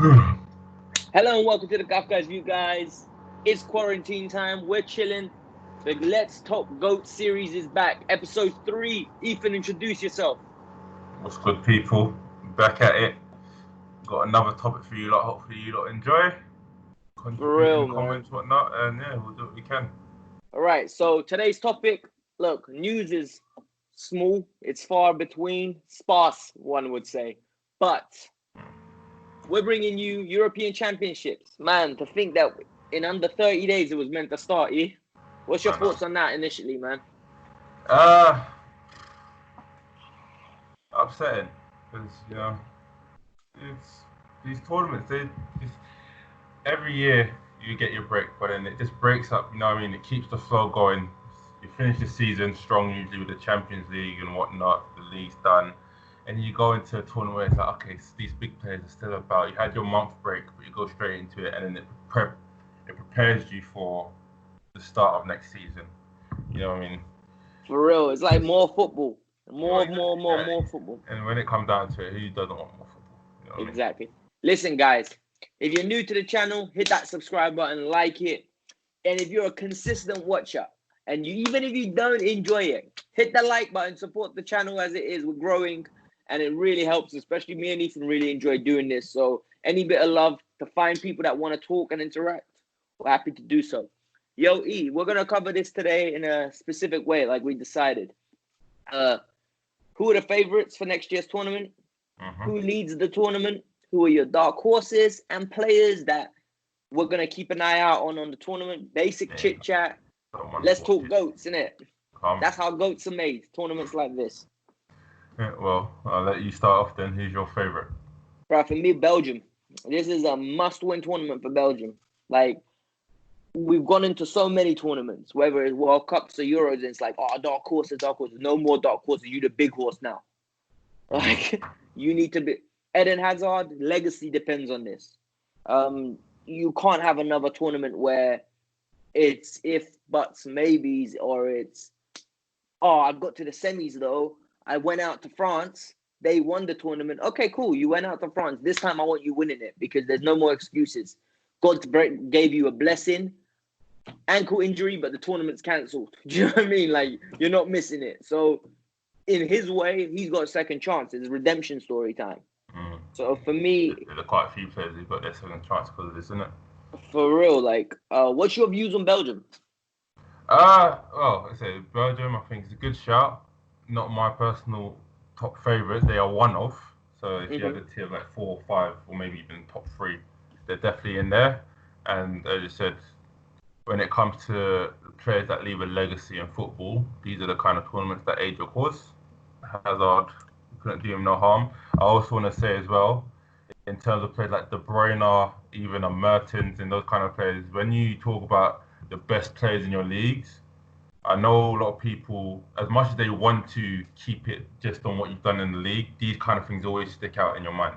Hello and welcome to the Golf Guys View, guys. It's quarantine time. We're chilling. The Let's Talk GOAT series is back. Episode 3. Ethan, introduce yourself. What's good, people? Back at it. Got another topic for you lot. Hopefully you lot enjoy. For real, in comments, whatnot, and yeah, we'll do what we can. All right, so today's topic, look, news is small. It's far between. Sparse, one would say. But we're bringing you European Championships. Man, to think that in under 30 days it was meant to start, eh? What's your thoughts on that initially, man? Upsetting. Because, it's these tournaments, every year you get your break, but then it just breaks up, it keeps the flow going. You finish the season strong, usually with the Champions League and whatnot, the league's done. And you go into a tournament where it's like, okay, these big players are still about. You had your month break, but you go straight into it, and then it prepares you for the start of next season. You know what I mean? For real, it's like more football. More football. And when it comes down to it, who doesn't want more football? You know Exactly. Listen, guys, if you're new to the channel, hit that subscribe button, like it. And if you're a consistent watcher, and even if you don't enjoy it, hit the like button, support the channel as it is. We're growing, and it really helps, especially me and Ethan really enjoy doing this. So any bit of love to find people that want to talk and interact, we're happy to do so. Yo, E, we're going to cover this today in a specific way, like we decided. Who are the favorites for next year's tournament? Who leads the tournament? Who are your dark horses and players that we're going to keep an eye out on the tournament? Basic chit-chat. Let's talk GOATs, innit? That's how GOATs are made, tournaments like this. Yeah, well, I'll let you start off then. Who's your favourite? Right, for me, Belgium. This is a must-win tournament for Belgium. Like, we've gone into so many tournaments, whether it's World Cups or Euros, and it's like, dark horses. No more dark horses. You the big horse now. Like, you need to be... Eden Hazard, legacy depends on this. You can't have another tournament where it's if, buts, maybes, or it's, I got to the semis, though. I went out to France. They won the tournament. Okay, cool. You went out to France. This time I want you winning it because there's no more excuses. God gave you a blessing, ankle injury, but the tournament's cancelled. Do you know what I mean? Like, you're not missing it. So, in his way, he's got a second chance. It's redemption story time. So, for me... There are quite a few players who've got their second chance because of this, isn't it? For real, like, what's your views on Belgium? Well, I say Belgium, I think it's a good shout. Not my personal top favourites. They are one of. So if you had a tier of like 4 or 5, or maybe even top 3, they're definitely in there. And as you said, when it comes to players that leave a legacy in football, these are the kind of tournaments that aid your cause. Hazard couldn't do him no harm. I also want to say as well, in terms of players like De Bruyne, even a Mertens and those kind of players, when you talk about the best players in your leagues, I know a lot of people, as much as they want to keep it just on what you've done in the league, these kind of things always stick out in your mind.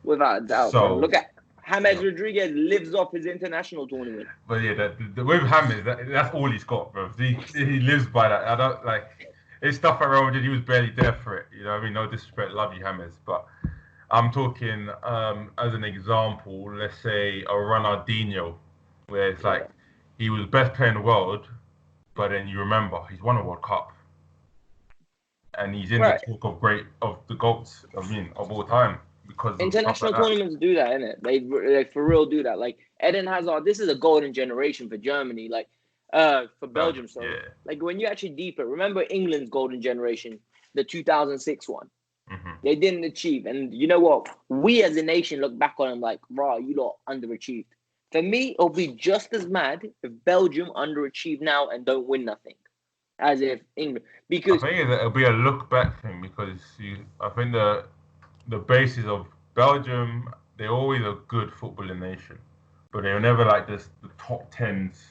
Without a doubt. So, look at James Rodriguez lives off his international tournament. But yeah, with James, that's all he's got, bro. He lives by that. I don't like his stuff at Real Madrid. He was barely there for it. You know what I mean? No disrespect, love you, James, but I'm talking as an example. Let's say a Ronaldinho, where it's like he was best player in the world. But then you remember he's won a World Cup, and he's in the talk of the GOATs. Of all time, because international tournaments do that, innit? They for real do that. Like Eden Hazard, this is a golden generation for Germany. Like for Belgium, so like when you actually deeper, remember England's golden generation, the 2006 one. They didn't achieve, and you know what? We as a nation look back on them like, "Rah, you lot underachieved." For me, it'll be just as mad if Belgium underachieve now and don't win nothing, as if England. Because I think it'll be a look back thing because I think the basis of Belgium, they're always a good footballing nation, but they're never like this the top 10s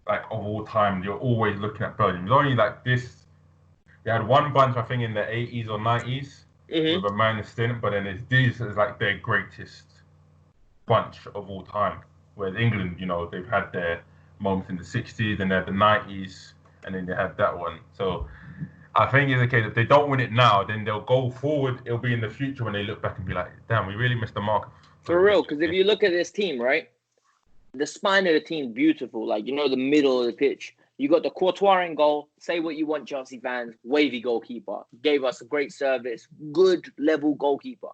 like of all time. You're always looking at Belgium. It's only like this. They had one bunch, I think, in the 80s or 90s with a man stint, but then these is like their greatest bunch of all time. Whereas England, they've had their moments in the 60s and they had the 90s, and then they had that one. So I think it's the case, if they don't win it now, then they'll go forward. It'll be in the future when they look back and be like, damn, we really missed the mark For real, because if you look at this team, right, the spine of the team beautiful. Like, you know, the middle of the pitch. You got the Courtois in goal. Say what you want, Chelsea fans. Wavy goalkeeper. Gave us a great service. Good level goalkeeper.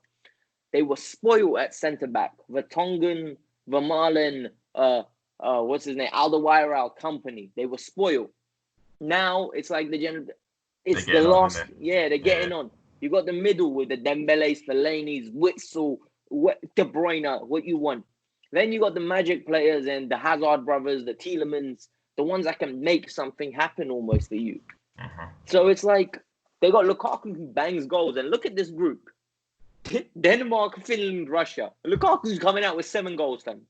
They were spoiled at centre back. Vertonghen, Vermaelen, what's his name? Alderweireld company. They were spoiled. Now it's like it's the last. Yeah, they're getting on. You got the middle with the Dembele's, Fellaini's, Witsel, De Bruyne. What you want? Then you got the magic players and the Hazard brothers, the Tielemans, the ones that can make something happen almost for you. So it's like they got Lukaku who bangs goals. And look at this group. Denmark, Finland, Russia. Lukaku's coming out with 7 goals then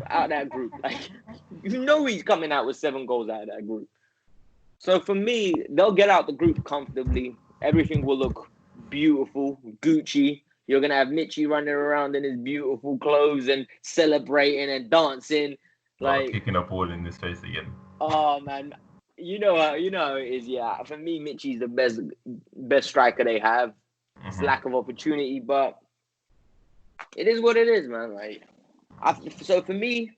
out of that group. Like, you know he's coming out with 7 goals out of that group. So for me, they'll get out the group comfortably. Everything will look beautiful, Gucci. You're going to have Mitchie running around in his beautiful clothes and celebrating and dancing. Like, kicking a ball in his face again. Oh, man. You know how it is, yeah. For me, Mitchie's the best striker they have. It's lack of opportunity, but it is what it is, man. Like, so for me,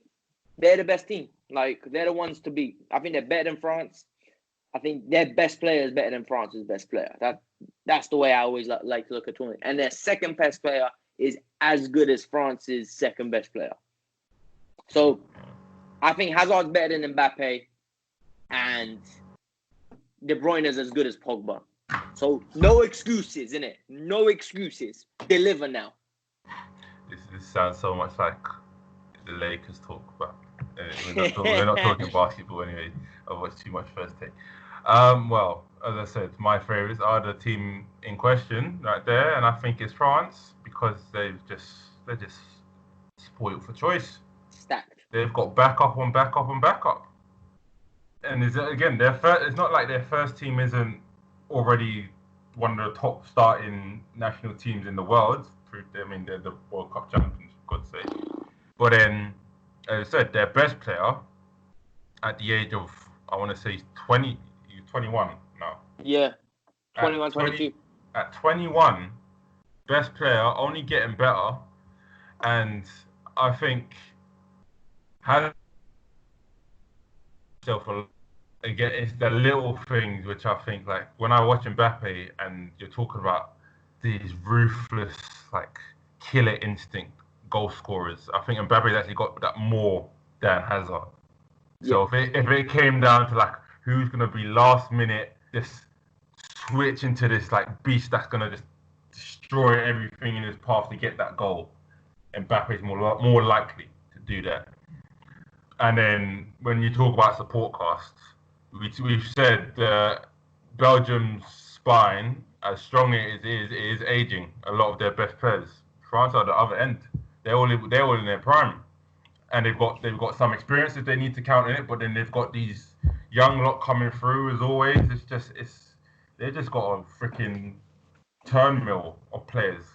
they're the best team. Like, they're the ones to beat. I think they're better than France. I think their best player is better than France's best player. That's the way I always like to look at tournament. And their second best player is as good as France's second best player. So I think Hazard's better than Mbappe, and De Bruyne is as good as Pogba. So no excuses, innit? No excuses. Deliver now. This sounds so much like the Lakers talk, but we're not talking basketball anyway. I watched too much First Take. Well, as I said, my favourites are the team in question right there, and I think it's France because they're just spoiled for choice. Stacked. They've got backup on backup on backup, and again, it's not like their first team isn't already one of the top starting national teams in the world. I mean, they're the World Cup champions, for God's sake. But then, as I said, their best player at the age of, I want to say, 21 now. Yeah, 21, 22. At 21, best player, only getting better. And I think, again, it's the little things which I think, like, when I watch Mbappe and you're talking about these ruthless, like, killer instinct goal scorers, I think Mbappe's actually got that more than Hazard. So if it came down to, like, who's going to be last minute, just switch into this, like, beast that's going to just destroy everything in his path to get that goal, Mbappe's more likely to do that. And then when you talk about support casts, we've said Belgium's spine, as strong as it is aging. A lot of their best players. France are the other end. They're all in their prime, and they've got some experience if they need to count in it. But then they've got these young lot coming through as always. They just got a freaking turnmill of players.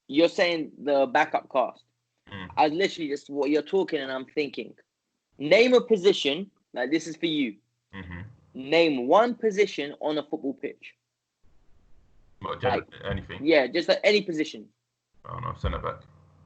You're saying the backup cast. I was literally just what you're talking, and I'm thinking, name a position. Like, this is for you. Name one position on a football pitch. What, anything? Yeah, just any position. I don't know, centre back.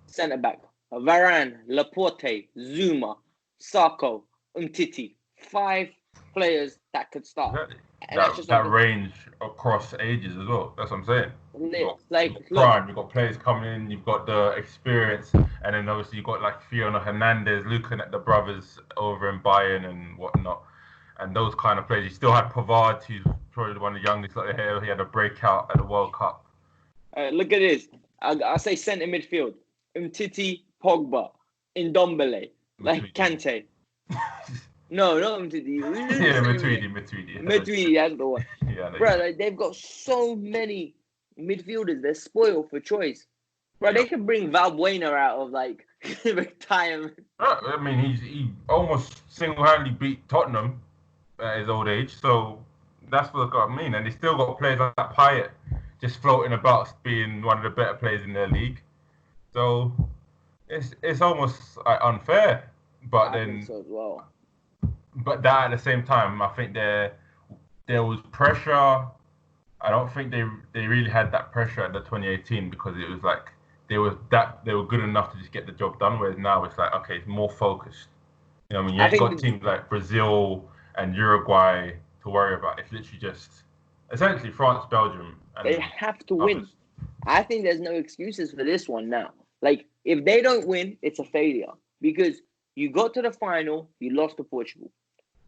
Centre back. Varane, Laporte, Zuma, Sarko, Umtiti. 5 players that could start. Exactly. That range across ages as well. That's what I'm saying. You've got players coming in, you've got the experience, and then obviously you've got like Fiona Hernandez looking at the brothers over in Bayern and whatnot, and those kind of players. You still had Pavard, who's probably one of the youngest like here. He had a breakout at the World Cup. Look at this. I say centre midfield. Umtiti, Pogba, Ndombele, like Kante. No, not Umtiti. Yeah, Matuidi. Matuidi, that's the one. Yeah, bro, like, they've got so many midfielders. They're spoiled for choice. Bro, they can bring Valbuena out of, like, retirement. I mean, he almost single-handedly beat Tottenham at his old age. So that's what I mean. And they still got players like Payet just floating about being one of the better players in their league. So it's almost like unfair. But I think so as well. But that at the same time, I think there was pressure. I don't think they really had that pressure at the 2018 because it was like they were good enough to just get the job done. Whereas now it's like, okay, it's more focused. You know what I mean? You ain't got teams like Brazil and Uruguay to worry about. It's literally just essentially France, Belgium, and they have to others. win. I think there's no excuses for this one now. Like, if they don't win, it's a failure. Because you got to the final, you lost to Portugal.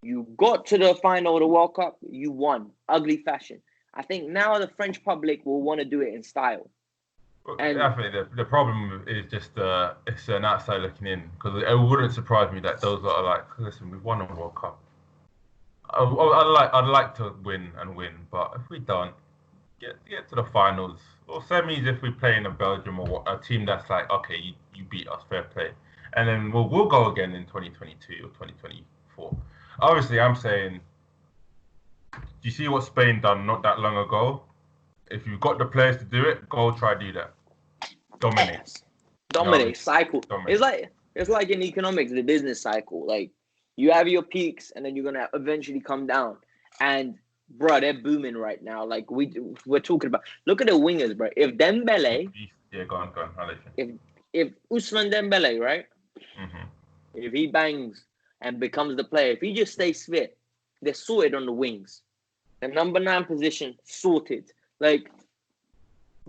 You got to the final of the World Cup, you won. Ugly fashion. I think now the French public will want to do it in style. And I think the problem is just it's an outside looking in, because it wouldn't surprise me that those that are like, listen, we've won a World Cup. I'd like to win, but if we don't get to the finals or semis, if we play in a Belgium or a team that's like, okay, you beat us, fair play, and then we'll go again in 2022 or 2024. Obviously, I'm saying, do you see what Spain done not that long ago? If you've got the players to do it, go try do that. Dominate cycle. Dominate. It's like in economics, the business cycle. Like, you have your peaks, and then you're gonna eventually come down. And bro, they're booming right now. Like we're talking about. Look at the wingers, bro. If Dembele, go on. If Ousmane Dembele, right? Mm-hmm. If he bangs and becomes the player, if he just stays fit, they're sorted on the wings. The number 9 position sorted. Like,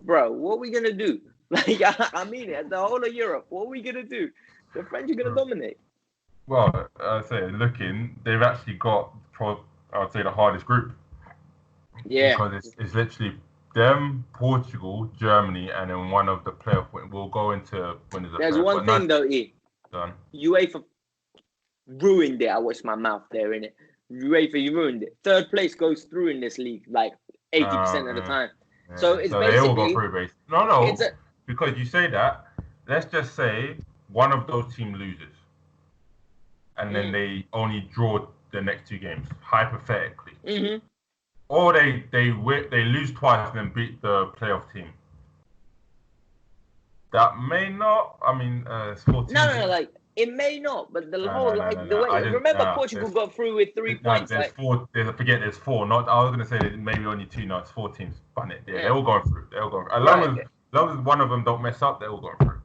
bro, what are we gonna do? Like, I mean it. The whole of Europe, what are we gonna do? The French are gonna dominate. Well, I'd say they've actually got, I would say, the hardest group. Yeah. Because it's literally them, Portugal, Germany, and then one of the playoff will go into winners. There's one thing though, UEFA ruined it. I watched my mouth there, innit? UEFA, you ruined it. Third place goes through in this league, like 80% of the time. Yeah. So it's basically... they all go through, basically. No, because you say that, let's just say one of those teams loses. And then they only draw the next 2 games, hypothetically. Mm-hmm. Or they lose twice and then beat the playoff team. That may not. I mean, it's 14. No, like it may not, but the way. Remember, Portugal got through with 3 points. There's 4. There's 4. Not. I was gonna say there's maybe only 2. No, it's 4 teams. Bun it. Yeah, they're all going through. As long as one of them don't mess up, they're all going through.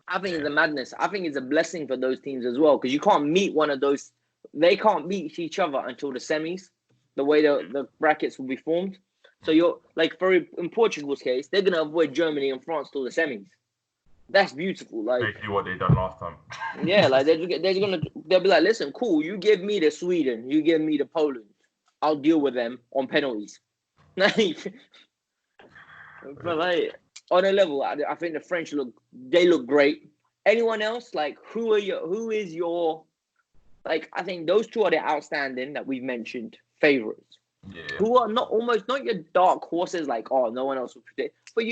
I think it's a madness. I think it's a blessing for those teams as well, because you can't meet one of those. They can't meet each other until the semis. The way the brackets will be formed. So you're like, in Portugal's case, they're gonna avoid Germany and France till the semis. That's beautiful. Like, basically what they done last time. Yeah, like they'll be like, listen, cool, you give me the Sweden, you give me the Poland, I'll deal with them on penalties. But like, on a level, I think the French look great. Anyone else? Like, who is your like? I think those 2 are the outstanding that we've mentioned favorites. Yeah. Who are not your dark horses, like, oh, no one else will predict. But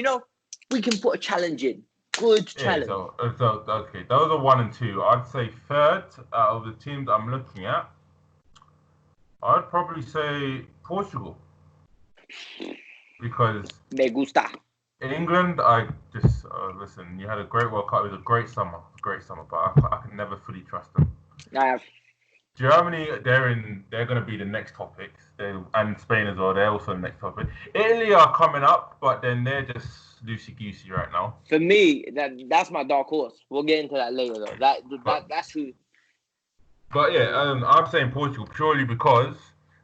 we can put a challenge in. Good challenge. So okay, those are 1 and 2. I'd say third out of the teams I'm looking at, I'd probably say Portugal, because me gusta. England, I just listen. You had a great World Cup. It was a great summer, but I can never fully trust them. Germany, they're going to be the next topics, and Spain as well. They're also the next topic. Italy are coming up, but then they're just loosey goosey right now. For me, that's my dark horse. We'll get into that later, though. That's who. But yeah, I'm saying Portugal purely because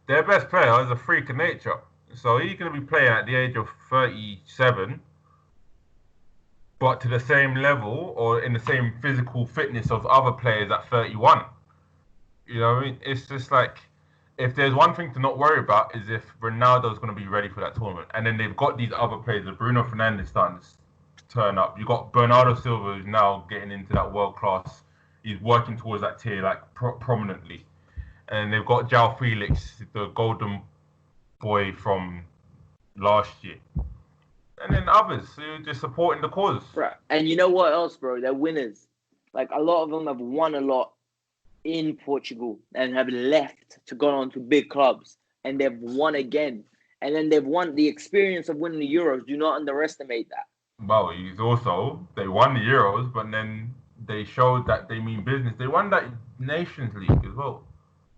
their best player is a freak of nature. So he's going to be playing at the age of 37, but to the same level or in the same physical fitness of other players at 31. You know what I mean? It's just like, if there's one thing to not worry about is if Ronaldo's going to be ready for that tournament. And then they've got these other players, Bruno Fernandes starting to turn up. You've got Bernardo Silva who's now getting into that world class. He's working towards that tier like prominently. And they've got João Felix, the golden boy from last year. And then others who are just supporting the cause. Right. And you know what else, bro? They're winners. Like, a lot of them have won a lot in Portugal and have left to go on to big clubs, and they've won again, and then they've won the experience of winning the Euros. Do not underestimate that. Well, they won the Euros, but then they showed that they mean business. They won that Nations League as well.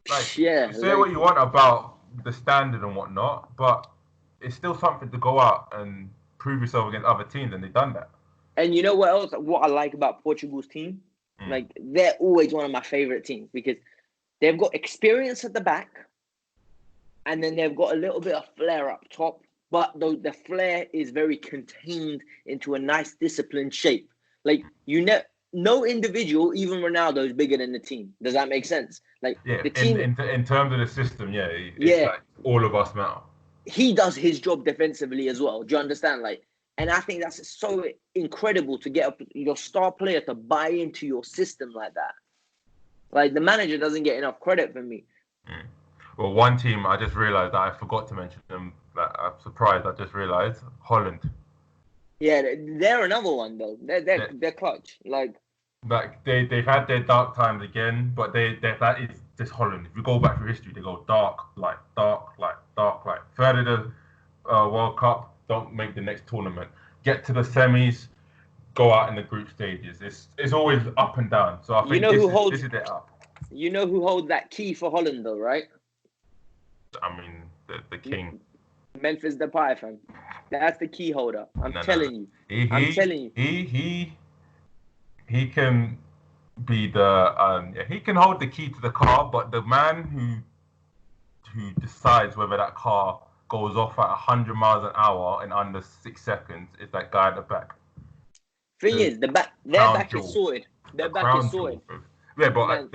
Like, say what you want about the standard and whatnot, but it's still something to go out and prove yourself against other teams, and they've done that. And you know what else? What I like about Portugal's team? Like, they're always one of my favorite teams because they've got experience at the back, and then they've got a little bit of flair up top. But the flair is very contained into a nice, disciplined shape. Like, no individual, even Ronaldo, is bigger than the team. Does that make sense? Like, Yeah, the team, in terms of the system, yeah, it's yeah, like all of us matter. he does his job defensively as well. Do you understand? Like, and I think that's so incredible to get your star player to buy into your system like that. Like, the manager doesn't get enough credit for me. Well, one team I just realised that I forgot to mention them. Like, I'm surprised. I just realised Holland. Yeah, they're another one though. They're clutch. Like they've had their dark times again, but that is just Holland. If you go back through history, they go dark light. Third of the World Cup, don't make the next tournament. Get to the semis, go out in the group stages. It's always up and down. So I think this is their up. You know who holds that key for Holland though, right? I mean, the king. Memphis Depay, fam. That's the key holder. I'm telling you. I'm telling you. He can be he can hold the key to the car, but the man who decides whether that car goes off at 100 miles an hour in under 6 seconds is that guy at the back. Thing is, their back is sorted. Their back is sorted. Yeah, but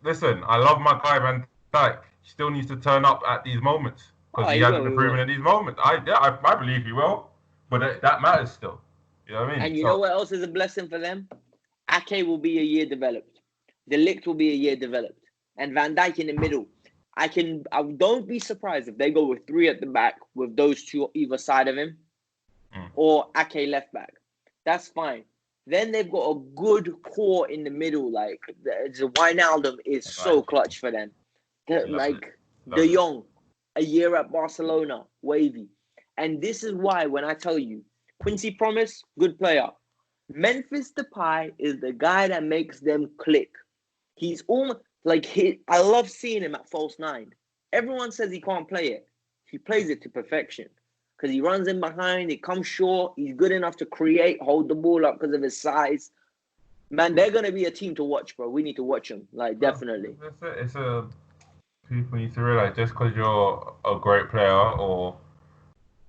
listen, I love my guy Van Dijk. He still needs to turn up at these moments because he hasn't been proven at these moments. I believe he will, but that matters still. You know what I mean? And you know what else is a blessing for them? Ake will be a year developed. De Ligt will be a year developed, and Van Dijk in the middle. I don't be surprised if they go with 3 at the back with those 2 either side of him, or Ake left back. That's fine. Then they've got a good core in the middle. Like the Wijnaldum is so clutch for them. De Jong, a year at Barcelona, wavy. And this is why when I tell you, Quincy Promes, good player. Memphis Depay is the guy that makes them click. He's almost I love seeing him at false 9. Everyone says he can't play it. He plays it to perfection. Because he runs in behind, he comes short, he's good enough to create, hold the ball up because of his size. Man, they're going to be a team to watch, bro. We need to watch them, definitely. People need to realize just because you're a great player or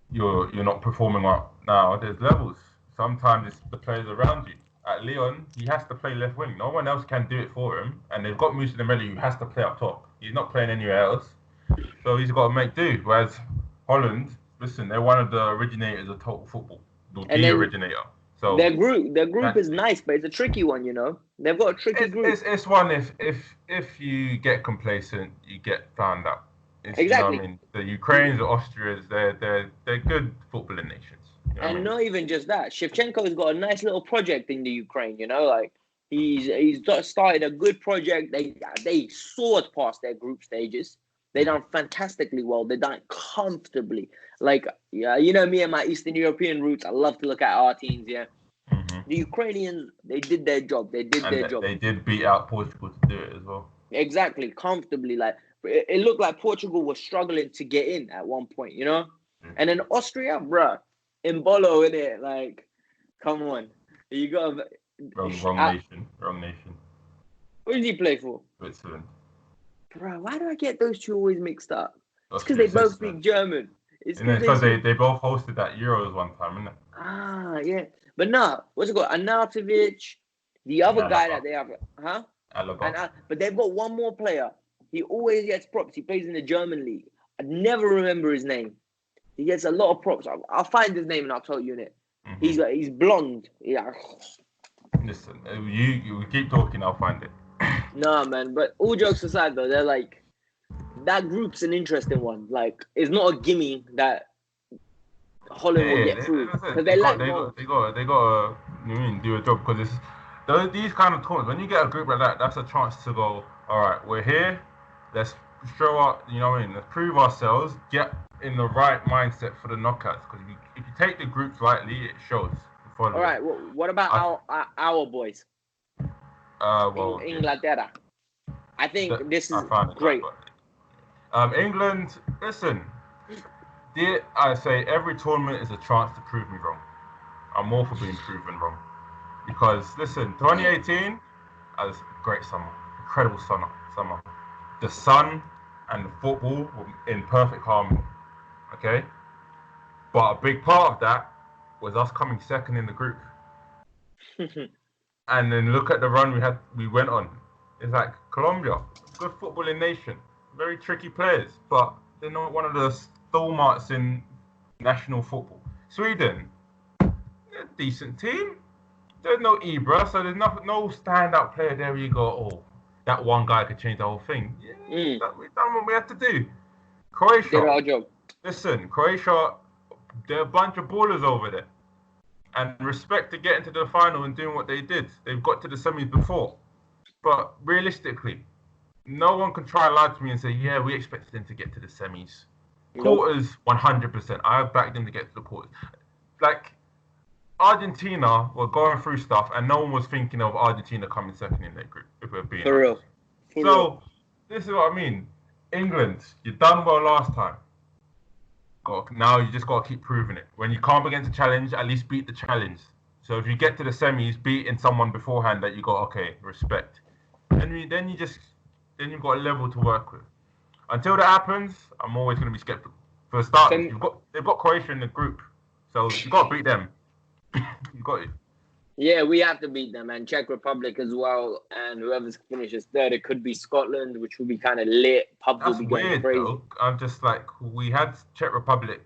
you're not performing right now, there's levels. Sometimes it's the players around you. At Lyon, he has to play left wing. No one else can do it for him. And they've got Moussa Dembele who has to play up top. He's not playing anywhere else. So he's got to make do. Whereas Holland, listen, they're one of the originators of total football. The originator. So their group is nice, but it's a tricky one, you know. They've got a tricky group. It's one if you get complacent, you get found out. Exactly. You know what I mean? The Ukrainians, the Austrians, they're good footballing nations. You know and not even just that. Shevchenko's got a nice little project in the Ukraine, you know, like he's started a good project. They soared past their group stages. They done fantastically well. They done it comfortably. Like, yeah, you know me and my Eastern European roots. I love to look at our teams, yeah. Mm-hmm. The Ukrainians, they did their job. They did beat out Portugal to do it as well. Exactly, comfortably. Like, it looked like Portugal was struggling to get in at one point, you know? Mm-hmm. And then Austria, bruh, Embolo in it. Like, come on. You got Wrong nation. Who did he play for? Switzerland. Bro, why do I get those two always mixed up? It's because they both speak German. It's because they both hosted that Euros one time, isn't it? Ah, yeah. But no, what's it called? Arnautovic, the other guy that they have, huh? Alaba. But they've got one more player. He always gets props. He plays in the German league. I never remember his name. He gets a lot of props. I'll find his name and I'll tell you in it. Mm-hmm. He's blonde. Yeah. Listen, you keep talking, I'll find it. No, man, but all jokes aside, though, they're like, that group's an interesting one. Like, it's not a gimme that Holland will get through. Because they got to do a job. Because these kind of tournaments, when you get a group like that, that's a chance to go, all right, we're here. Let's show up, you know what I mean? Let's prove ourselves, get in the right mindset for the knockouts. Because if you take the groups lightly, it shows. All right, what about our boys? Inglaterra. I think this is great. England, listen. I say every tournament is a chance to prove me wrong. I'm all for being proven wrong. Because listen, 2018 was a great summer, incredible summer. The sun and the football were in perfect harmony. Okay, but a big part of that was us coming second in the group. And then look at the run we went on. It's like Colombia, good footballing nation, very tricky players, but they're not one of the stalwarts in national football. Sweden, they're a decent team. There's no Ibra, so there's no standout player there where you go, oh, that one guy could change the whole thing. Yeah, we've done what we had to do. Croatia. Did our job. Listen, Croatia, they're a bunch of ballers over there. And respect to getting to the final and doing what they did. They've got to the semis before. But realistically, no one can try and lie to me and say, yeah, we expected them to get to the semis. Quarters, 100%. I backed them to get to the quarters. Like, Argentina were going through stuff and no one was thinking of Argentina coming second in their group, if we're being honest. For real. This is what I mean. England, you done well last time. Now you just got to keep proving it. When you come up against a challenge, at least beat the challenge. So if you get to the semis, beating someone beforehand that you got, okay, respect. And then you've got a level to work with. Until that happens, I'm always going to be skeptical. For starters, they've got Croatia in the group, so you've got to beat them. You got it. Yeah, we have to beat them, and Czech Republic as well. And whoever finishes third, it could be Scotland, which will be kind of lit. Pubs will be going crazy. Though. I'm just like, we had Czech Republic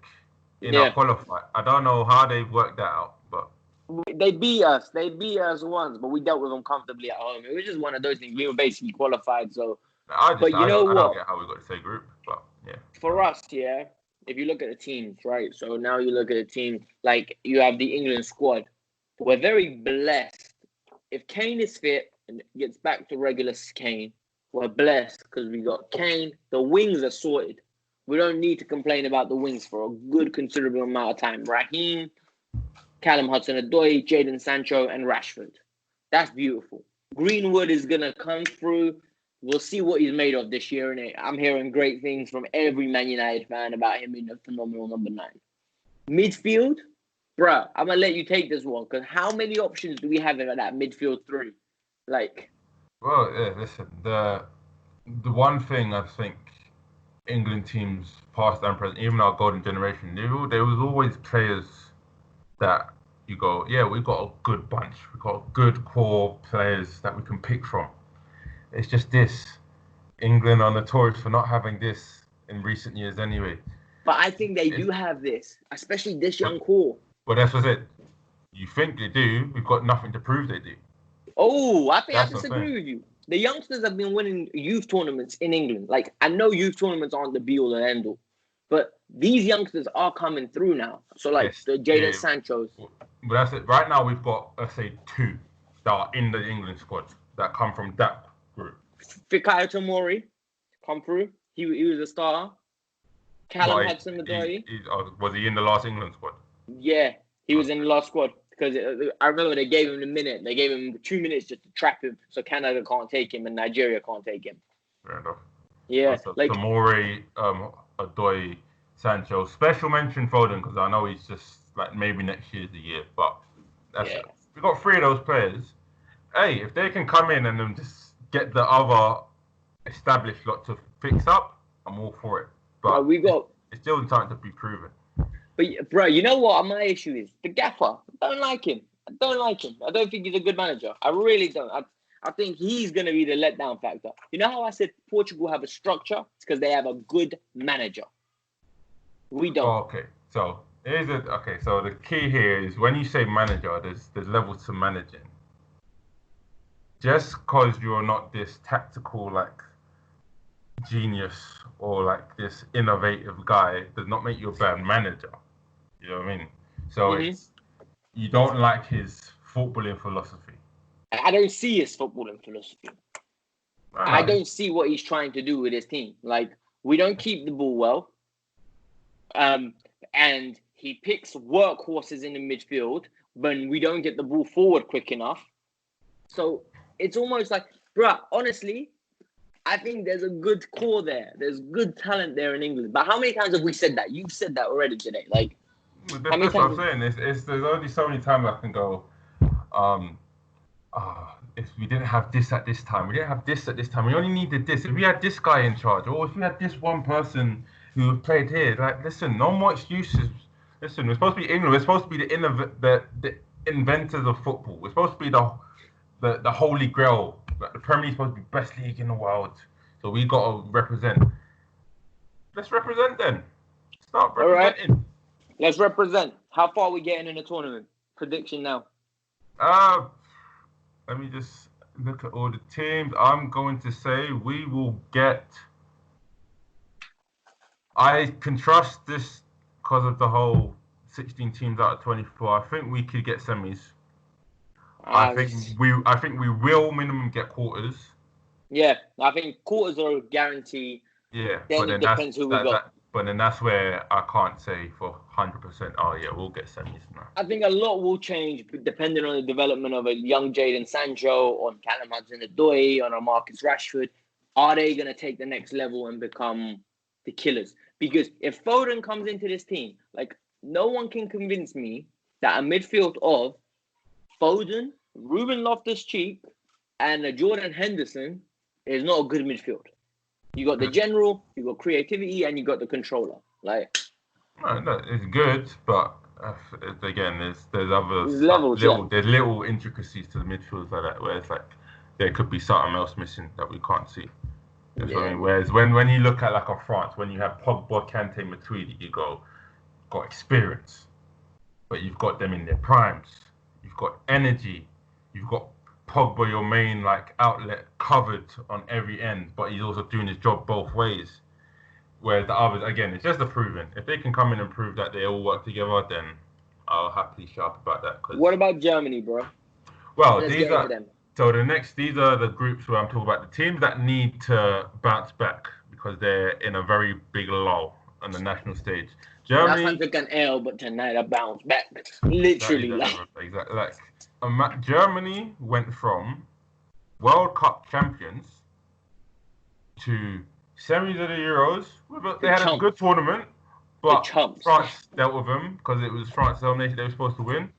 in our qualifier. I don't know how they worked that out, but they beat us. They beat us once, but we dealt with them comfortably at home. It was just one of those things. We were basically qualified, so. I don't get how we got the same group, but yeah. For us, yeah. If you look at the teams, right? So now you look at a team like you have the England squad. We're very blessed. If Kane is fit and gets back to regular Kane, we're blessed because we got Kane. The wings are sorted. We don't need to complain about the wings for a good considerable amount of time. Raheem, Callum Hudson-Odoi, Jadon Sancho, and Rashford. That's beautiful. Greenwood is going to come through. We'll see what he's made of this year. And I'm hearing great things from every Man United fan about him being a phenomenal number 9. Midfield, bruh, I'm going to let you take this one because how many options do we have in that midfield 3? Like, well, yeah, listen, the one thing I think England teams, past and present, even our golden generation, there was always players that you go, yeah, we've got a good bunch. We've got good core players that we can pick from. It's just this. England are notorious for not having this in recent years anyway. But I think they do have this, especially this young core. But that's what it. You think they do, we've got nothing to prove they do. Oh, I think I disagree with you. The youngsters have been winning youth tournaments in England. Like, I know youth tournaments aren't the be-all and end-all, but these youngsters are coming through now. So, like, the Jadon Sanchos. But that's it. Right now, we've got, let's say, 2 that are in the England squad that come from that group. Fikayo Tomori, come through. He was a starter. Callum Hudson-Odoi. Was he in the last England squad? Yeah, he was in the last squad. Because I remember they gave him a minute. They gave him 2 minutes just to trap him, so Canada can't take him and Nigeria can't take him. Fair enough. Yeah, so like Tomori, Odoi, Sancho. Special mention Foden because I know he's just like maybe next year's the year, but that's it. We got 3 of those players. Hey, if they can come in and then just get the other established lot to fix up, I'm all for it. But it's still time to be proven. But, bro, you know what my issue is? The gaffer. I don't like him. I don't think he's a good manager. I really don't. I think he's going to be the letdown factor. You know how I said Portugal have a structure? It's because they have a good manager. We don't. Oh, okay. So the key here is when you say manager, there's levels to managing. Just because you're not this tactical, like, genius or, like, this innovative guy does not make you a bad manager. You know what I mean? So you don't like his footballing philosophy. I don't see his footballing philosophy. I don't see what he's trying to do with his team. Like, we don't keep the ball well. And he picks workhorses in the midfield when we don't get the ball forward quick enough. So it's almost like, bruh, honestly, I think there's a good core there. There's good talent there in England. But how many times have we said that? You've said that already today. Like, that's what I'm saying. There's only so many times I can go, if we didn't have this at this time, we didn't have this at this time. We only needed this. If we had this guy in charge, or if we had this one person who played here, like, listen, no more excuses. Listen, we're supposed to be England. We're supposed to be the inventors of football. We're supposed to be the holy grail. Like, the Premier League is supposed to be best league in the world. So we got to represent. Let's represent then. Start representing. All right. Let's represent. How far are we getting in the tournament? Prediction now. Let me just look at all the teams. I'm going to say we will get. I can trust this because of the whole 16 teams out of 24. I think we could get semis. I think we will minimum get quarters. Yeah, I think quarters are a guarantee. Yeah, then it depends who we got. But then that's where I can't say for 100%. Oh yeah, we'll get semis now. I think a lot will change depending on the development of a young Jadon Sancho, on Callum Hudson-Odoi, on a Marcus Rashford. Are they going to take the next level and become the killers? Because if Foden comes into this team, like, no one can convince me that a midfield of Foden, Ruben Loftus-Cheek, and a Jordan Henderson is not a good midfield. You got the general, you got creativity, and you got the controller. Like, no, it's good, but again, there's other levels, there's little intricacies to the midfields like that, where it's like there could be something else missing that we can't see. That's what I mean. Whereas when you look at like a France, when you have Pogba, Kante, Matuidi, you got experience, but you've got them in their primes. You've got energy. You've got Pogba, your main like outlet, covered on every end, but he's also doing his job both ways. Whereas the others, again, it's just a proving. If they can come in and prove that they all work together, then I'll happily shout up about that. What about Germany, bro? Well, these are the groups where I'm talking about the teams that need to bounce back because they're in a very big lull on the national stage. Germany. Last time took an L, but tonight I bounce back. Literally, exactly. Germany went from World Cup champions to semis of the Euros. They had a good tournament, but France dealt with them because it was France's home nation they were supposed to win,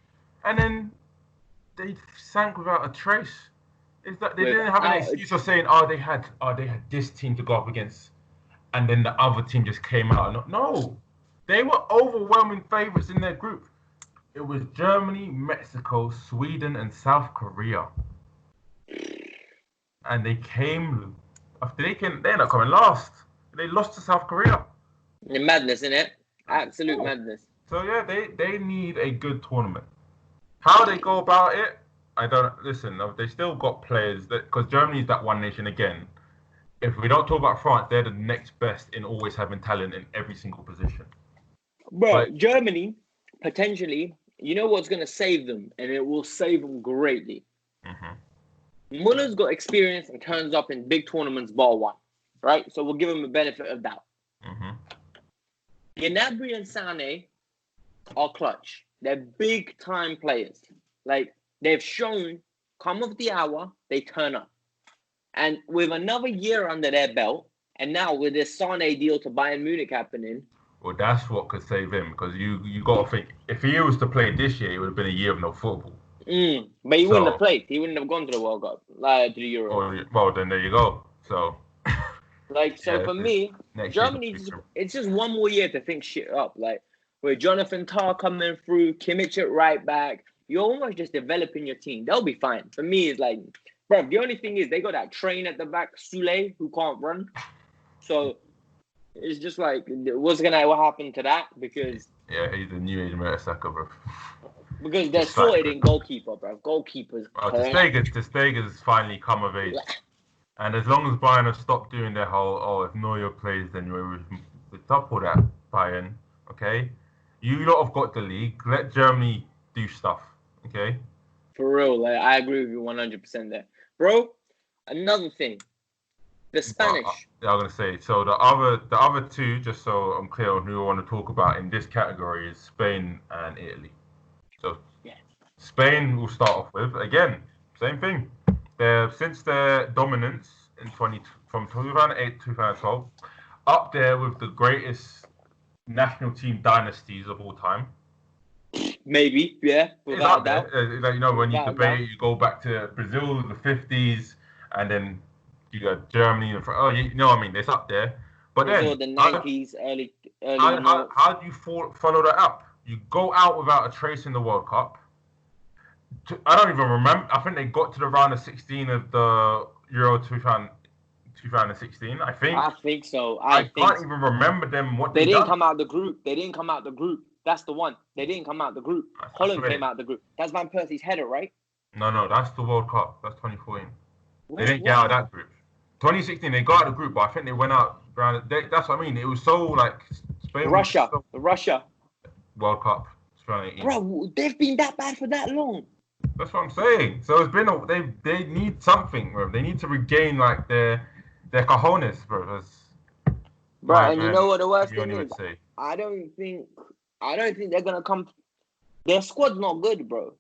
and then they sank without a trace. It's that they didn't have an excuse of saying, they had this team to go up against, and then the other team just came out. No, they were overwhelming favourites in their group. It was Germany, Mexico, Sweden, and South Korea. And they came after they ended up coming last. They lost to South Korea. Madness, innit? Absolute madness. So yeah, they need a good tournament. How they go about it, I don't listen. They still got players because Germany's that one nation again. If we don't talk about France, they're the next best in always having talent in every single position. But Germany, potentially, you know what's going to save them, and it will save them greatly. Mm-hmm. Muller's got experience and turns up in big tournaments bar one, right? So we'll give him a benefit of doubt. Mm-hmm. Gnabry and Sané are clutch. They're big-time players. Like, they've shown, come of the hour, they turn up. And with another year under their belt, and now with this Sané deal to Bayern Munich happening, well, that's what could save him because you got to think if he was to play this year, it would have been a year of no football. But he wouldn't have played. He wouldn't have gone to the World Cup, to the Euro. Well, then there you go. So, for me, Germany, it's just one more year to think shit up. Like, with Jonathan Tah coming through, Kimmich at right back, you're almost just developing your team. They'll be fine. For me, it's like, bro, the only thing is they got that train at the back, Sule, who can't run. So it's just like, what happened to that? Because he's a new age Mertesacker, bro. Because they're sorted in goalkeeper, bro. Goalkeepers. Testega's finally come of age. And as long as Bayern have stopped doing their whole, if Neuer plays, then we're top of that, Bayern, okay? You lot have got the league. Let Germany do stuff, okay? For real, I agree with you 100% there. Bro, another thing. The Spanish. I'm going to say, so the other two, just so I'm clear on who I want to talk about in this category, is Spain and Italy. So Spain will start off with, again, same thing. Since their dominance from 2008 to 2012, up there with the greatest national team dynasties of all time. Maybe, yeah, It's without a up there. doubt. Like, you know, when you Without a doubt. debate, you go back to Brazil, the 50s, and then you got Germany. And oh, you know what I mean? It's up there. But Brazil, then, the 90s, early noughts. how do you follow that up? You go out without a trace in the World Cup. I don't even remember. I think they got to the round of 16 of the Euro 2016. I think. I think so. I think can't so. even remember them what They they didn't done. come out the group. That's the one. They didn't come out the group. Holland came out the group. That's Van Persie's header, right? No, that's the World Cup. That's 2014. They didn't get What? out of that group. 2016, they got out of the group, but I think they went out around. That's what I mean. It was so like Spain. Russia. World Cup. 2018. Bro, they've been that bad for that long. That's what I'm saying. So it's been they need something, bro. They need to regain like their cojones, bro. Bro, and you know what the worst thing is? Say. I don't think they're gonna come. Their squad's not good, bro.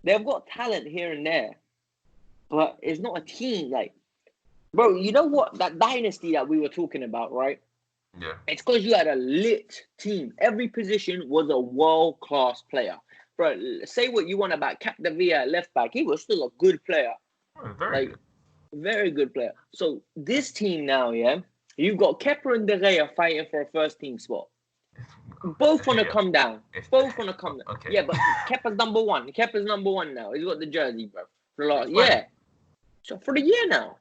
They've got talent here and there, but it's not a team. Like, bro, you know what? That dynasty that we were talking about, right? Yeah. It's because you had a lit team. Every position was a world-class player. Bro, say what you want about Capdevila at left back. He was still a good player. Oh, very good. Very good player. So this team now, yeah, you've got Kepa and De Gea fighting for a first team spot. Both want to come down. Both want to come down. Okay. Yeah, but Kepa's number one. Kepa's number one now. He's got the jersey, bro. So for the year now.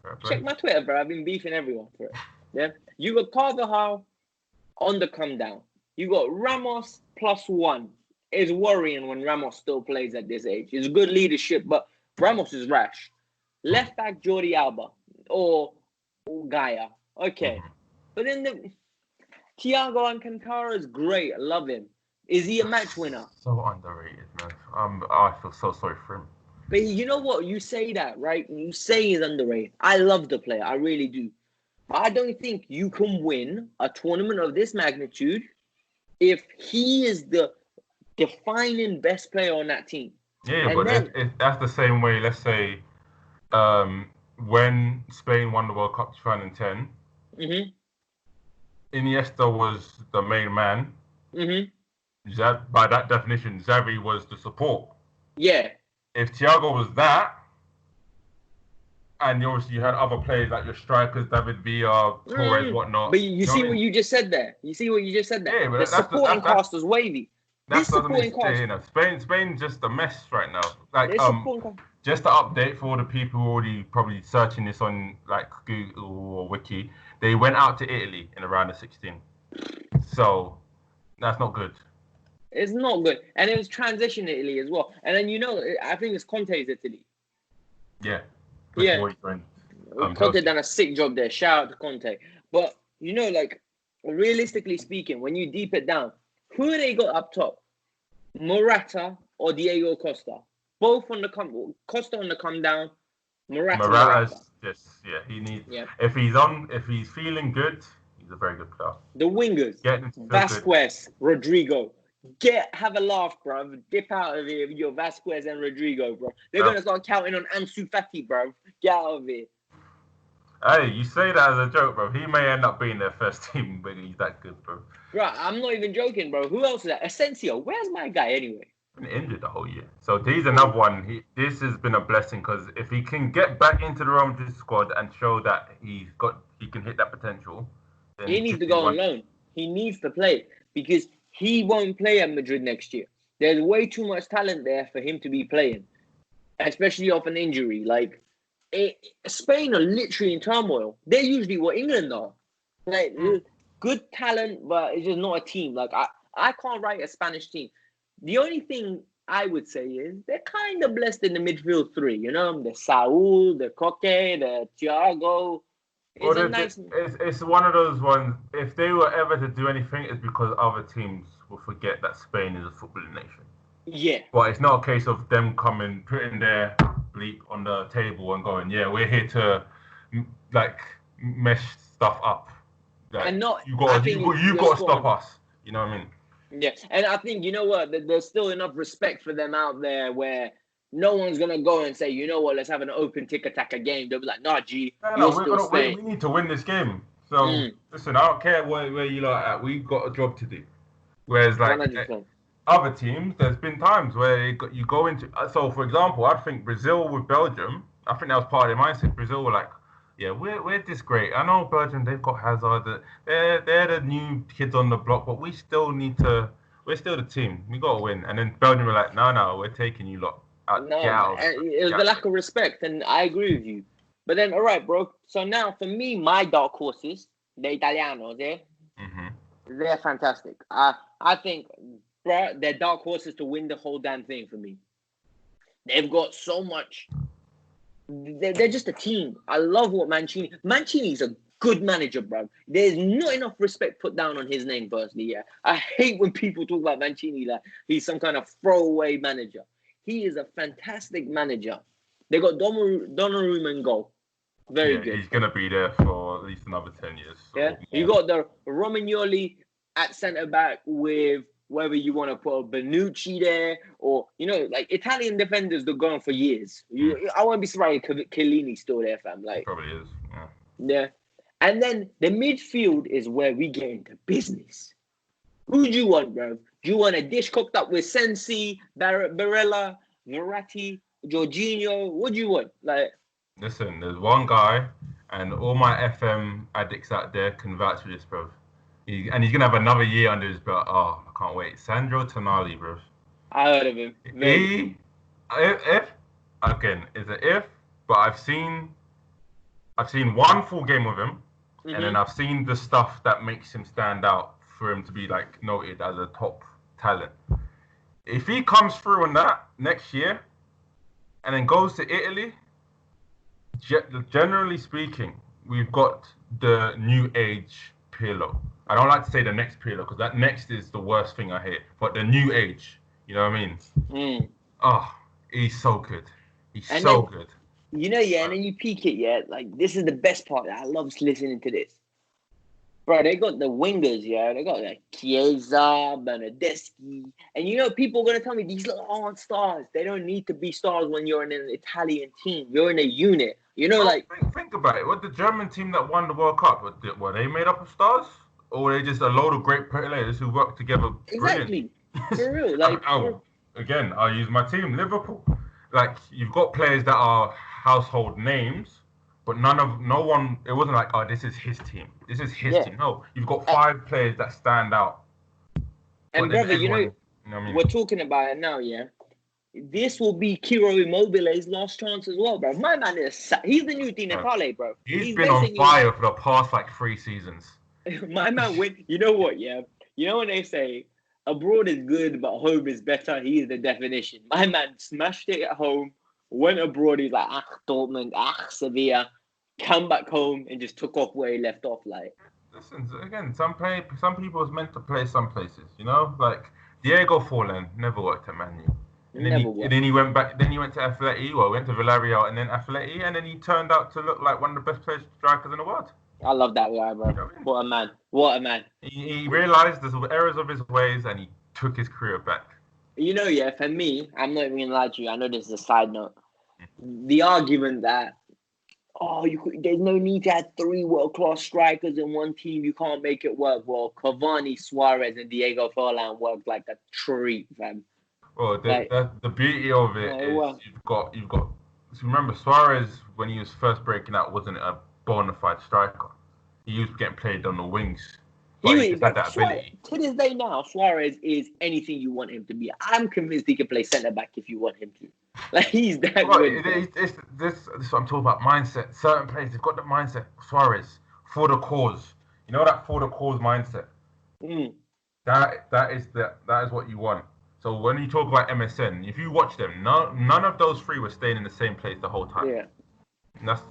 Okay, check my Twitter, bro. I've been beefing everyone for it. Yeah. You got Carvajal on the come down. You got Ramos +1. It's worrying when Ramos still plays at this age. It's good leadership, but Ramos is rash. Left back Jordi Alba or Gaia. Okay. But then Thiago Alcantara is great. I love him. Is he a match winner? So underrated, man. I feel so sorry for him. But you know what? You say that, right? You say he's underrated. I love the player. I really do. But I don't think you can win a tournament of this magnitude if he is the defining best player on that team. Yeah, and but that's the same way, let's say, when Spain won the World Cup 2010, Iniesta was the main man. By that definition, Xavi was the support. Yeah. If Thiago was that, and obviously you had other players like your strikers, David Villa, Torres, whatnot. But you see what you just said there? Yeah, but the supporting cast was wavy. That's supporting cast. Spain's just a mess right now. Like just to update for all the people who are already probably searching this on like Google or Wiki, they went out to Italy in the round of 16. So that's not good. It's not good. And it was transition Italy as well. And then, I think it's Conte's Italy. Yeah. Conte done a sick job there. Shout out to Conte. But, realistically speaking, when you deep it down, who they got up top? Morata or Diego Costa? Both on the Costa on the come down. Morata. Yes, yeah. He needs. Yeah. If he's feeling good, he's a very good player. The wingers, Vasquez, Rodrigo. Have a laugh, bro. Dip out of here with your Vasquez and Rodrigo, bro. They're gonna start counting on Ansu Fati, bro. Get out of here. Hey, you say that as a joke, bro. He may end up being their first team, but he's that good, bro. Bro, I'm not even joking, bro. Who else is that? Asensio. Where's my guy anyway? Been injured the whole year. So he's another one. This has been a blessing because if he can get back into the Real Madrid squad and show that he can hit that potential, then he needs to go on loan. He needs to play because he won't play at Madrid next year. There's way too much talent there for him to be playing, especially off an injury. Spain are literally in turmoil. They're usually what England are. Good talent, but it's just not a team. I can't write a Spanish team. The only thing I would say is they're kind of blessed in the midfield three. The Saul, the Coque, the Thiago. It's one of those ones. If they were ever to do anything, it's because other teams will forget that Spain is a footballing nation. Yeah. But it's not a case of them coming, putting their bleep on the table and going, yeah, we're here to mesh stuff up. You've got to stop us. You know what I mean? Yeah, and I think, you know what, there's still enough respect for them out there where no one's going to go and say, you know what, let's have an open tick-attack game. They'll be like, nah, G, we need to win this game. So, listen, I don't care where you lot are at. We've got a job to do. Whereas, other teams, there's been times where you go into. So, for example, I think Brazil with Belgium. I think that was part of their mindset. Brazil were like, yeah, we're this great. I know Belgium, they've got Hazard. They're the new kids on the block, but we still need to. We're still the team. We got to win. And then Belgium were like, no, we're taking you lot out. No, Get out. it was the lack of respect, and I agree with you. But then, all right, bro. So now, for me, my dark horses, the Italianos, they're fantastic. I think, bro, they're dark horses to win the whole damn thing for me. They've got so much. They're just a team. I love what Mancini's a good manager, bro. There's not enough respect put down on his name, personally. Yeah, I hate when people talk about Mancini like he's some kind of throwaway manager. He is a fantastic manager. They got Donnarumma in goal. Very good. He's gonna be there for at least another 10 years. Yeah, you got the Romagnoli at centre back with whether you want to put a Bonucci there or like Italian defenders they're going for years. I won't be surprised if Chiellini's still there, fam. Like he probably is. Yeah, and then the midfield is where we get into business. Who do you want, bro? Do you want a dish cooked up with Sensi, Barella, Verratti, Jorginho? What do you want? Like, listen, there's one guy, and all my FM addicts out there can vouch for this, bro. He's gonna have another year under his belt. Oh, I can't wait. Sandro Tonali, bro. I heard of him. But I've seen one full game with him, and then I've seen the stuff that makes him stand out for him to be like noted as a top talent. If he comes through on that next year, and then goes to Italy, generally speaking, we've got the new age Pirlo. I don't like to say the next Pirlo because that next is the worst thing I hear. But the new age, you know what I mean? Oh, he's so good. He's so good. And then you peek it, like this is the best part. I love listening to this. Bro, they got the wingers, They got like Chiesa, Bernardeschi. And people are going to tell me these aren't stars. They don't need to be stars when you're in an Italian team. You're in a unit. Think about it. What the German team that won the World Cup, were they made up of stars? Or were they just a load of great players who work together brilliantly? Exactly. For real. Like, again, I'll use my team, Liverpool. Like, you've got players that are household names, but no one, it wasn't like, oh, this is his team. This is his team. No, you've got 5 players that stand out. And brother, we're talking about it now, This will be Ciro Immobile's last chance as well, bro. My man he's the new Di Natale, bro. He's been on fire for the past 3 seasons. My man went. You know what? Yeah. You know when they say abroad is good, but home is better. He is the definition. My man smashed it at home, went abroad. He's like, Dortmund, Sevilla. Come back home and just took off where he left off. Like, listen, again, some people is meant to play some places. Like Diego Forlan never worked at Man U. And then he went back. Then he went to Atleti, went to Villarreal, and then Atleti, and then he turned out to look like one of the best strikers in the world. I love that guy, bro. What a man! What a man! He realized the errors of his ways, and he took his career back. For me, I'm not even gonna lie to you. I know this is a side note. The argument that there's no need to have 3 world-class strikers in one team. You can't make it work. Well, Cavani, Suarez, and Diego Forlan worked like a treat, fam. Well, the beauty of it is you've got. So remember, Suarez when he was first breaking out wasn't a bona fide striker. He was getting played on the wings. He just had that ability. To this day now, Suarez is anything you want him to be. I'm convinced he can play centre back if you want him to. Like he's that good. This is what I'm talking about. Mindset. Certain players have got the mindset. Suarez for the cause. You know that for the cause mindset. That is what you want. So when you talk about MSN, if you watch them, none of those 3 were staying in the same place the whole time. Yeah. And that's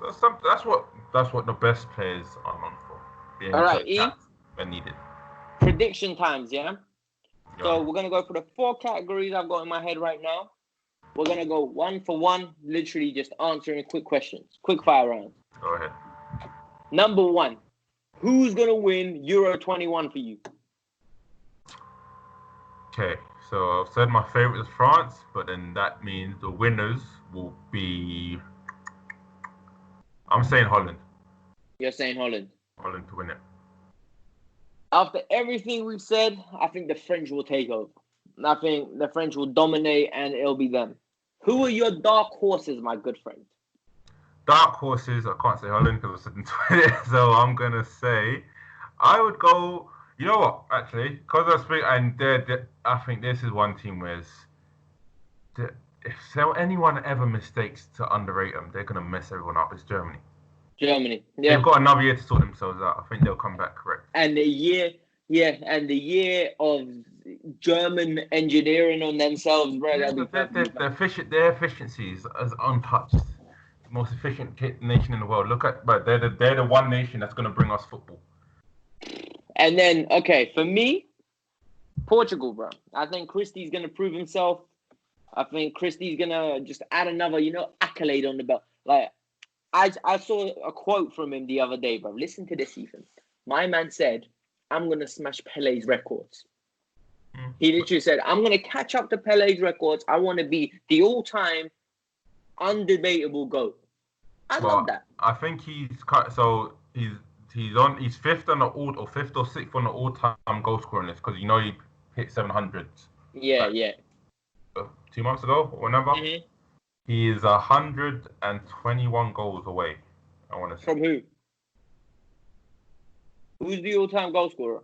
what the best players are known for. Being all right, E. When needed. Prediction times, yeah? So we're gonna go for the 4 categories I've got in my head right now. We're gonna go 1 for 1, literally just answering quick questions, quick fire rounds. Go ahead. Number 1, who's gonna win Euro 21 for you? Okay, so I've said my favorite is France, but then that means the winners will be. I'm saying Holland. You're saying Holland. Holland to win it. After everything we've said, I think the French will take over. I think the French will dominate, and it'll be them. Who are your dark horses, my good friend? Dark horses, I can't say Holland because I said in Twitter, so I'm gonna say I would go. You know what? Actually, because I speak, and I think this is one team where if anyone ever mistakes to underrate them, they're gonna mess everyone up. It's Germany. Germany, yeah. They've got another year to sort themselves out. I think they'll come back correct. And the year of German engineering on themselves, bro. Yeah, their efficiency is untouched. The most efficient nation in the world. Look at, but they're the one nation that's gonna bring us football. And then, okay, for me, Portugal, bro. I think Christie's going to prove himself. I think Christie's going to just add another, accolade on the belt. Like, I saw a quote from him the other day, bro. Listen to this, Ethan. My man said, I'm going to smash Pele's records. He literally said, I'm going to catch up to Pele's records. I want to be the all-time undebatable GOAT. I love that. I think he's fifth or sixth on the all-time goal scoring list because he hit 700s. Yeah. 2 months ago or whenever. Mm-hmm. He is 121 goals away. I want to say. From who? Who's the all-time goal scorer?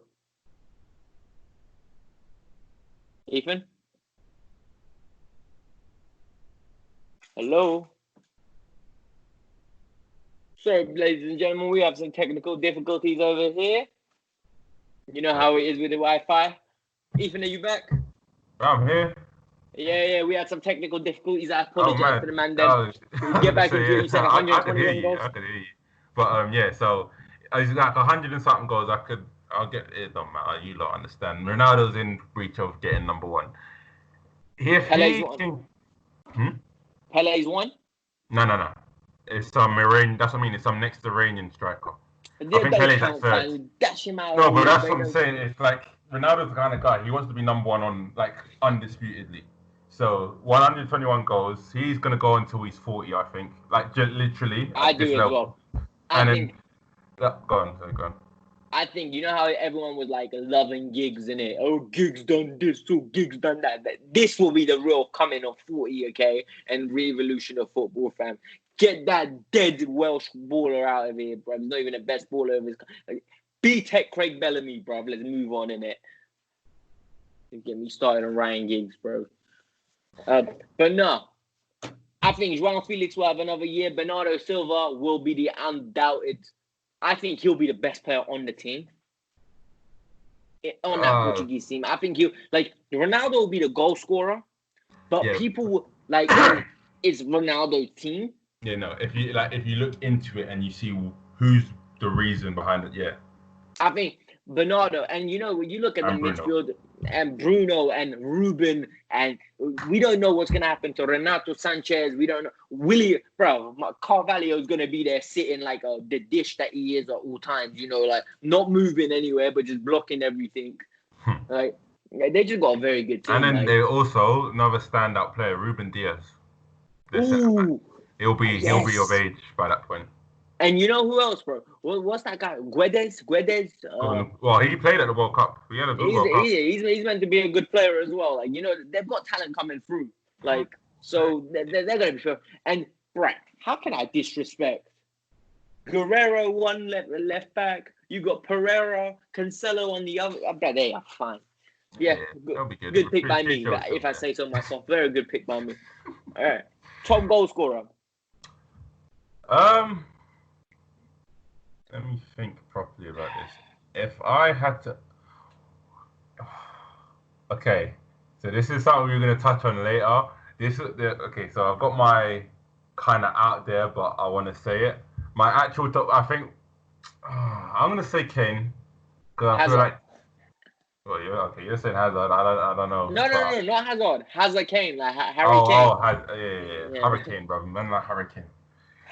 Ethan? Hello? Sorry, ladies and gentlemen, we have some technical difficulties over here. You know how it is with the Wi-Fi. Ethan, are you back? I'm here. Yeah, we had some technical difficulties. I apologize to the man then. We'll get back into it. You said 121 goals. I could hear you. But, so it's like 100 and something goals. I'll get it. Don't matter. You lot understand. Ronaldo's in breach of getting number one. Pele's one. Pele's one? No. It's some Iranian. That's what I mean. It's some next Iranian striker. I think Pele's at third. Dash him out. No, but that's what I'm saying. It's like Ronaldo's the kind of guy. He wants to be number one on undisputedly. So 121 goals. He's gonna go until he's 40. I think. Literally. I do as well. Go on. I think you know how everyone was loving Giggs in it. Oh, Giggs done this, so Giggs done that. This will be the real coming of 40, okay, and revolution of football, fam. Get that dead Welsh baller out of here, bro. He's not even the best baller of his. B-Tech Craig Bellamy, bro. Let's move on in it. Get me started on Ryan Giggs, bro. But no, I think João Felix will have another year. Bernardo Silva will be the undoubted. I think he'll be the best player on the team. On that Portuguese team. I think Ronaldo will be the goal scorer. But people will, it's Ronaldo's team. Yeah, no. If you look into it and you see who's the reason behind it, yeah. I think Bernardo, and when you look at the midfield, and Bruno and Ruben, and we don't know what's gonna happen to Renato Sanchez. We don't know Carvalho is gonna be there sitting the dish that he is at all times. Not moving anywhere but just blocking everything. They just got a very good team. And then they also another standout player, Ruben Diaz. He'll be of age by that point. And you know who else, bro? What's that guy? Guedes? Well, he played at the World Cup. He had a good World Cup. He's meant to be a good player as well. They've got talent coming through. So they're going to be fair. And, right, how can I disrespect? Guerrero, one left back. You got Pereira, Cancelo on the other. I bet they are fine. Yeah, good pick by me, if I say so myself. Very good pick by me. All right. Top goal scorer. Let me think properly about this. If I had to... Okay, so this is something we're going to touch on later. Okay, so I've got my kind of out there, but I want to say it. My actual top, I think... I'm going to say Kane. Because I feel like... Oh, yeah, okay, you're saying Hazard. I don't know. No, not Hazard. Hazard Kane, Harry Kane. Yeah. Harry Kane, bro. Man like Harry Kane.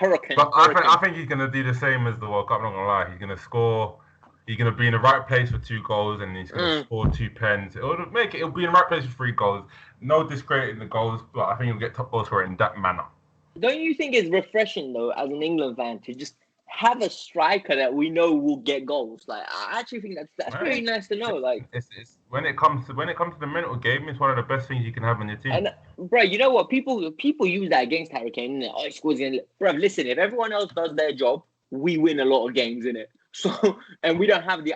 But I think he's gonna do the same as the World Cup. I'm not gonna lie. He's gonna score. He's gonna be in the right place for 2 goals, and he's gonna score 2 pens. It'll be in the right place for 3 goals. No discrediting the goals, but I think he'll get top goal scorer in that manner. Don't you think it's refreshing though, as an England fan, to just have a striker that we know will get goals. Like, I actually think that's very nice to know. Like, it's when it comes to the mental game, it's one of the best things you can have on your team. and bro, you know what? People use that against Harry Kane. Innit? Oh, he scores again. Bro, listen, if everyone else does their job, we win a lot of games in it. So, and we don't have the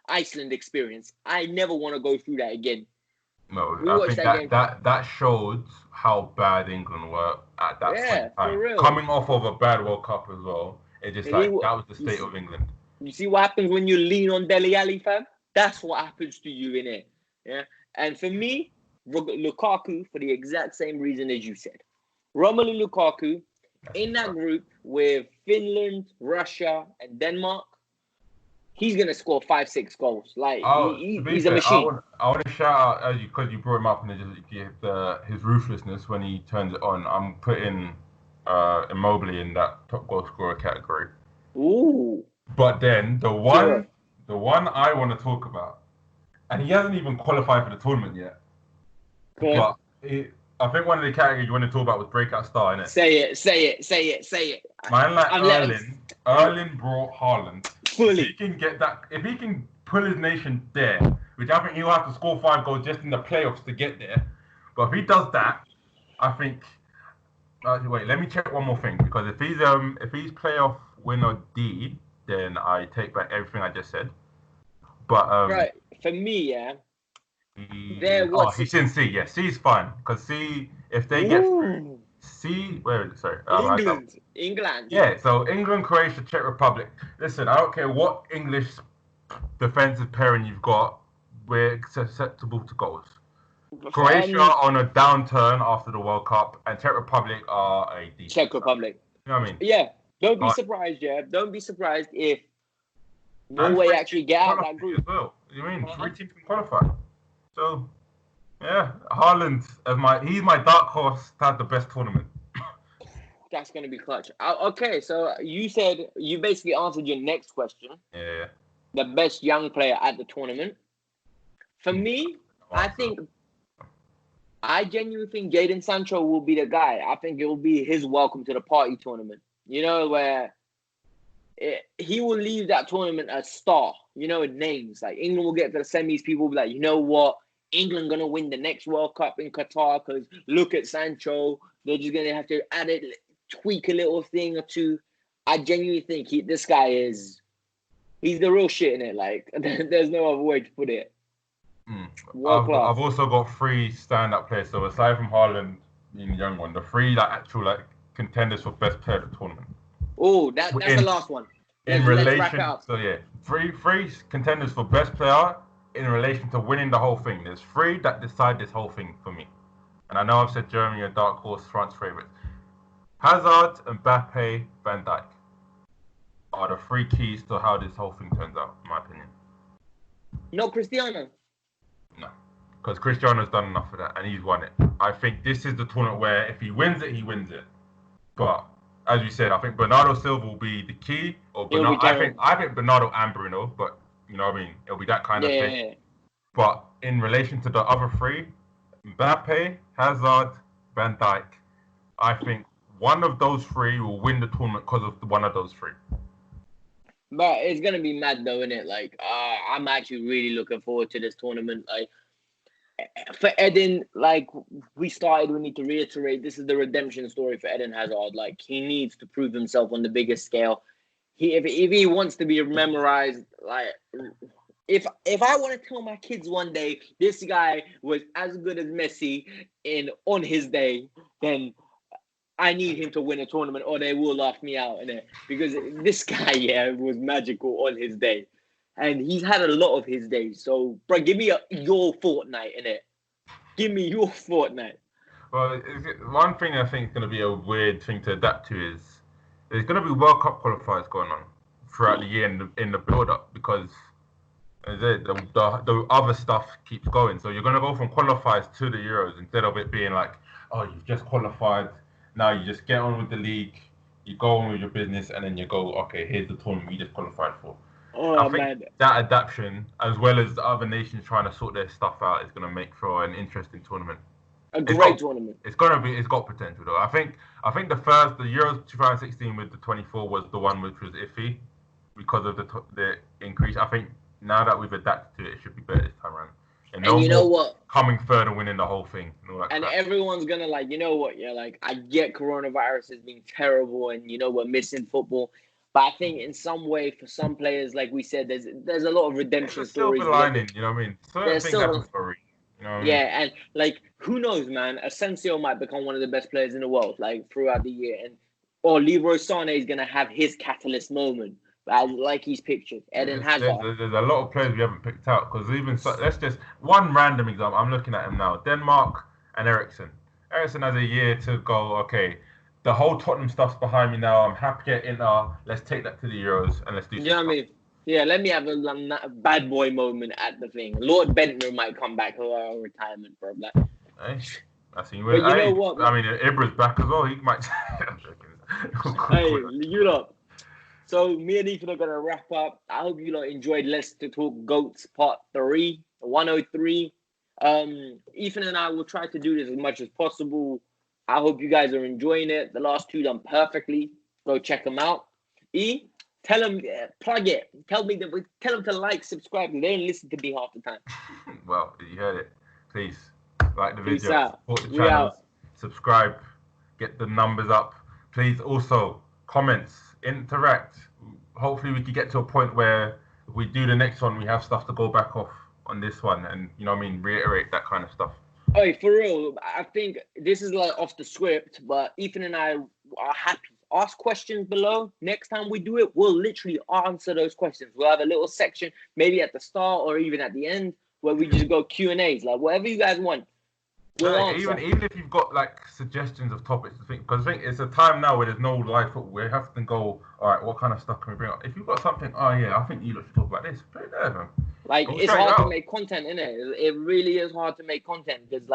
Iceland experience. I never want to go through that again. No, I think that showed how bad England were at that point in time. For real. Coming off of a bad World Cup as well, it just that was the state of England. You see what happens when you lean on Dele Alli, fam? That's what happens to you in it. Yeah. And for me, Lukaku, for the exact same reason as you said, Romelu Lukaku in that group with Finland, Russia, and Denmark. He's gonna score 5-6 goals. Like he's a machine. I want to shout out because you brought him up and his ruthlessness when he turns it on. I'm putting Immobile in that top goal scorer category. Ooh. But then the one I want to talk about, and he hasn't even qualified for the tournament yet. But I think one of the categories you want to talk about was breakout star, innit? Say it. Man, like Erling brought Haaland. Fully. If he can get that, if he can pull his nation there, which I think he'll have to score 5 goals just in the playoffs to get there. But if he does that, I think. Wait, let me check one more thing, because if he's playoff winner D, then I take back everything I just said. But right, for me, yeah. He's in C. Yeah, C is fine, because C, if they get C, where is it? Sorry, England. Yeah, so England, Croatia, Czech Republic. Listen, I don't care what English defensive pairing you've got, we're susceptible to goals. Croatia on a downturn after the World Cup, and Czech Republic are a decent. Czech Republic. You know what I mean? Yeah, don't be surprised. Yeah, don't be surprised if Norway actually get out of that group. As well. You mean 3 teams can qualify? So, yeah, Haaland he's my dark horse to have the best tournament. That's going to be clutch. Okay, so you said you basically answered your next question. Yeah. The best young player at the tournament. For me, I genuinely think Jadon Sancho will be the guy. I think it will be his welcome to the party tournament. You know, where he will leave that tournament a star. You know, in names. Like, England will get to the semis. People will be like, you know what? England going to win the next World Cup in Qatar because look at Sancho. They're just going to have to add it, tweak a little thing or two. I genuinely think this guy he's the real shit in it. Like, there's no other way to put it. I've also got 3 stand-up players. So aside from Haaland being the young one, the 3 actual contenders for best player of the tournament. Oh, that's the last one. Let's wrap it up. So yeah, three contenders for best player in relation to winning the whole thing. There's 3 that decide this whole thing for me. And I know I've said Germany are dark horse, France favourites. Hazard, Mbappe, Van Dijk are the 3 keys to how this whole thing turns out, in my opinion. No Cristiano? No. Because Cristiano's done enough for that, and he's won it. I think this is the tournament where if he wins it, he wins it. But, as you said, I think Bernardo Silva will be the key. I think Bernardo and Bruno, but, you know what I mean? It'll be that kind of thing. Yeah. But in relation to the other 3, Mbappe, Hazard, Van Dijk, I think one of those 3 will win the tournament because of one of those 3. But it's going to be mad though, isn't it? Like, I'm actually really looking forward to this tournament. Like, for Eden, like we need to reiterate, this is the redemption story for Eden Hazard. Like, he needs to prove himself on the biggest scale. If he wants to be memorized, like, if I want to tell my kids one day this guy was as good as Messi on his day, then I need him to win a tournament or they will laugh me out in it. Because this guy, was magical on his day. And he's had a lot of his days. So, bro, give me your fortnight in it. Give me your fortnight. Well, one thing I think is going to be a weird thing to adapt to is there's going to be World Cup qualifiers going on throughout the year in the build-up because the other stuff keeps going. So you're going to go from qualifiers to the Euros instead of it being like, oh, you've just qualified. Now you just get on with the league, you go on with your business, and then you go, okay, here's the tournament you just qualified for. I think that adaptation, as well as the other nations trying to sort their stuff out, is going to make for an interesting tournament. A great tournament. It's got potential though. I think the Euros 2016 with the 24 was the one which was iffy because of the increase. I think now that we've adapted to it, it should be better this time around. And you know what? Coming third and winning the whole thing. And everyone's gonna you know what? Yeah, I get coronavirus has been terrible, and we're missing football. But I think in some way, for some players, like we said, there's a lot of redemption stories. Silver lining, you know what I mean? Certain things happen for a reason. You know what I mean? Yeah, and who knows, man? Asensio might become one of the best players in the world, throughout the year, or Leroy Sané is gonna have his catalyst moment. Like he's pictured. Eden Hazard. There's a lot of players we haven't picked out because let's just one random example. I'm looking at him now. Denmark and Eriksen. Eriksen has a year to go. Okay, the whole Tottenham stuff's behind me now. I'm happy at Inter. Let's take that to the Euros and let's do. You know what I mean? Yeah, let me have a bad boy moment at the thing. Lord Bentner might come back or retirement, bro. I see. But you know what? I mean, Ibra's back as well. He might. Hey, you lot. So me and Ethan are going to wrap up. I hope you lot enjoyed Let's Talk Goats Part 3, 103. Ethan and I will try to do this as much as possible. I hope you guys are enjoying it. The last two done perfectly. Go check them out. Tell them, plug it. Tell them to like, subscribe. They don't listen to me half the time. Well, you heard it. Please like the video, support the We channel, out. Subscribe, get the numbers up. Please also comments. Interact. Hopefully we can get to a point where if we do the next one, we have stuff to go back off on this one and, reiterate that kind of stuff. Hey, for real, I think this is off the script, but Ethan and I are happy. Ask questions below. Next time we do it, we'll literally answer those questions. We'll have a little section, maybe at the start or even at the end, where we just go Q&As, whatever you guys want. Even if you've got suggestions of topics to think, because I think it's a time now where there's no live football. We have to go. All right, what kind of stuff can we bring up? If you've got something, I think you should talk about this. Put it there, man. It's hard to make content, isn't it? It really is hard to make content because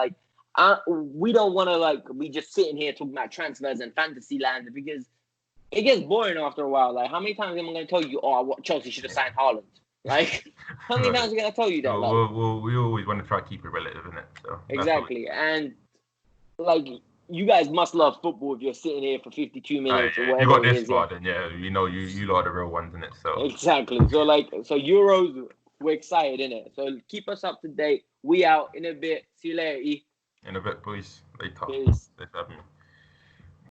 we don't want to be just sitting here talking about transfers and fantasy land because it gets boring after a while. How many times am I going to tell you, Chelsea should have signed Haaland? How many times am I going to tell you that? We always want to try to keep it relative, isn't it? So exactly. And, you guys must love football if you're sitting here for 52 minutes or whatever. You got this far, then, you lot are the real ones, innit? So. Exactly. So Euros, we're excited, innit? So keep us up to date. We out in a bit. See you later, E. In a bit, boys. Later. Peace. Thanks for having me.